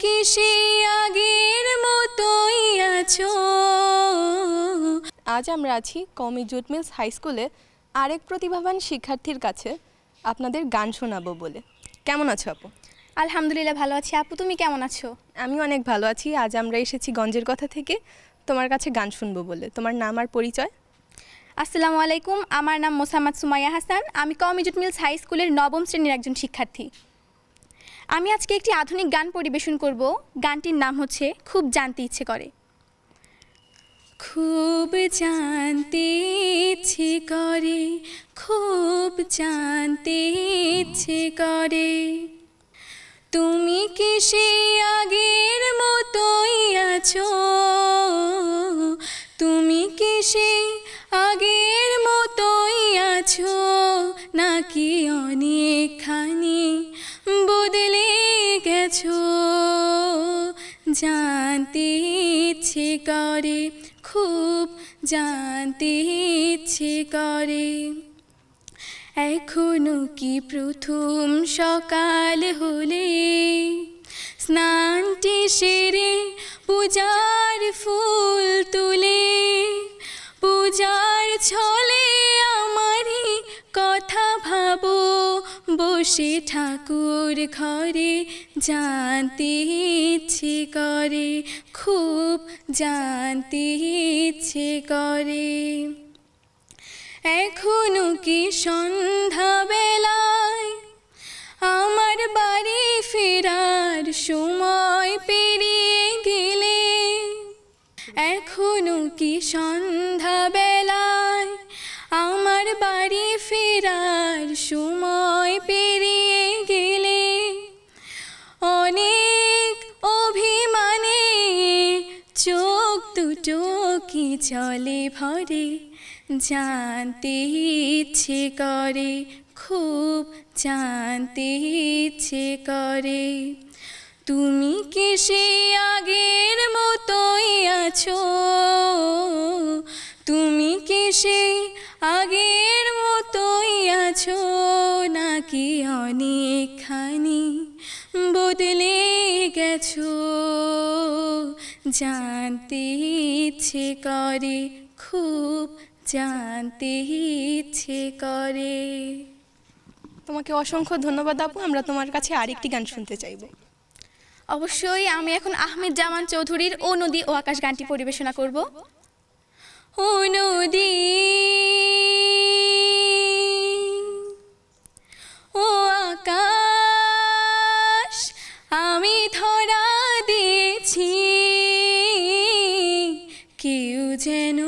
কি সেই আগের মতোই আছো? আজ আমরা আছি কওমি জুট মিলস হাই স্কুলে আরেক প্রতিভাবান শিক্ষার্থীর কাছে আপনাদের গান শোনাবো বলে। কেমন আছো আপু? আলহামদুলিল্লাহ ভালো আছি। আপু তুমি কেমন আছো? আমি অনেক ভালো আছি। আজ আমরা এসেছি গঞ্জের কথা থেকে তোমার কাছে গান শুনবো বলে। তোমার নাম আর পরিচয়? আসসালামু আলাইকুম, আমার নাম মোসাম্মদ সুমাইয়া হাসান। আমি কওমি জুট মিলস হাই স্কুলের ৯ম শ্রেণীর একজন শিক্ষার্থী। আমি আজকে একটি আধুনিক গান পরিবেশন করব। গানটির নাম হচ্ছে খুব জানতে ইচ্ছে করে। খুব জানতে ইচ্ছে করে, খুব জানতে ইচ্ছে করে, তুমি কি সেই আগের মতোই আছো? তুমি কি সেই আগের মতোই আছো, নাকি অনেকখানি বদলে গেছো? জানতে ইচ্ছে করে, খুব জানতে ইচ্ছে করে, এখনো কি প্রথম সকাল হলে স্নানটি সেরে পূজার ফুল তুলে, পূজার ছলে আমারই কথা ভাবো বসে ঠাকুর ঘরে? জানতে ইচ্ছে করে, খুব জানতে ইচ্ছে করে, এখনো কি সন্ধ্যাবেলায় আমার বাড়ি ফেরার সময় পেরিয়ে গেলে? এখনো কি সন্ধ্যাবেলায় আমার বাড়ি ফেরার সময় পেরিয়ে গেলে? অনেক অভিমানে চোখ দুটো কি জলে ভরে, জানতে ইচ্ছে করে, খুব জানতে ইচ্ছে করে, তুমি কি সেই আগের মতোই আছো? তুমি কি সেই আগের মতোই আছো, নাকি অনেকখানি বদলে গেছো? জানতে ইচ্ছে করে, খুব জানতে ইচ্ছে করে। তোমাকে অসংখ্য ধন্যবাদ আপু। আমরা তোমার কাছে আরেকটি গান শুনতে চাইবো। অবশ্যই, আমি এখন আহমেদ জামান চৌধুরীর ও নদী ও আকাশ গানটি পরিবেশনা করব। ও নদী ও আকাশ আমি ধরা দিয়েছি, কেউ যেন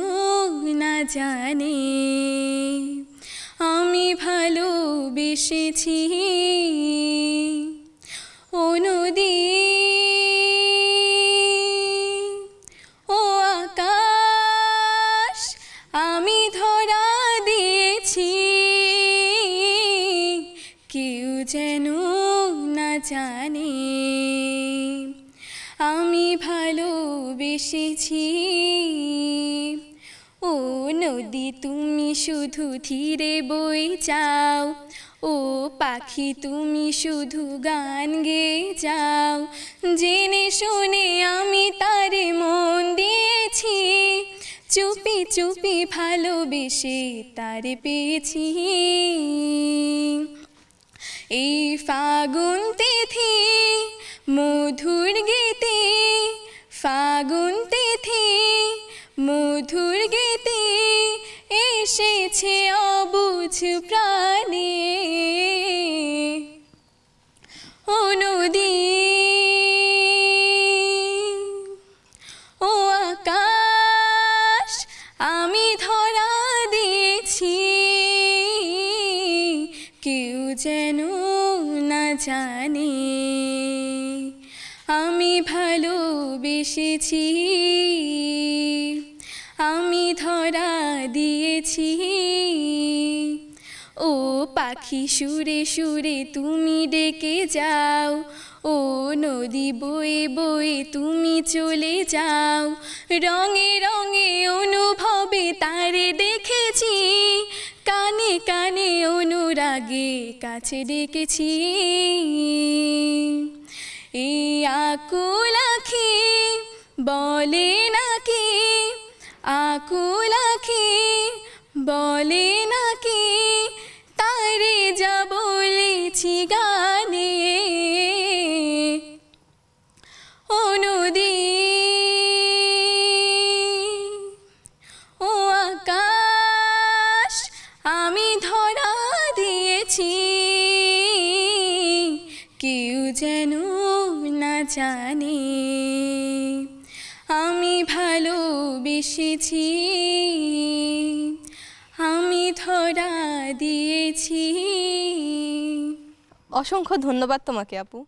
না জানে আমি ভালোবেসেছি। ও নদী ও আকাশ আমি ধরা দিয়েছি, কেউ যেন না জানে আমি ভালোবেসেছি। ও নদী তুমি শুধু ধীরে বই যাও, ও পাখি তুমি শুধু গান গেয়ে যাও, জেনে শুনে আমি তারে মন দিয়েছি, চুপি চুপি ভালোবেসে তারে পেয়েছি। এই ফাগুন তিথি মধুর গীতি, ফাগুন তিথি মধুর গীতি, এসেছে অবুঝ প্রাণে। ও নদী ও আকাশ আমি ধরা দিয়েছি, কেউ যেন না জানে আমি ভালোবেসেছি, আমি ধরা দিয়েছি। ও পাখি সুরে সুরে তুমি ডেকে যাও, ও নদী বয়ে বয়ে তুমি চলে যাও, রঙে রঙে অনুভবে তারে দেখেছি, কানে কানে অনুরাগে কাছে ডেকেছি। এই আকুল আঁখি বলে নাকি, আকুল আঁখি বলে নাকি, তারে যা বলেছি গানে। ও নদী, ও আকাশ, আমি ধরা দিয়েছি, কেউ যেন না জানে আমি ভালোবেসেছি, আমি ধরা দিয়েছি। অসংখ্য ধন্যবাদ তোমাকে আপু।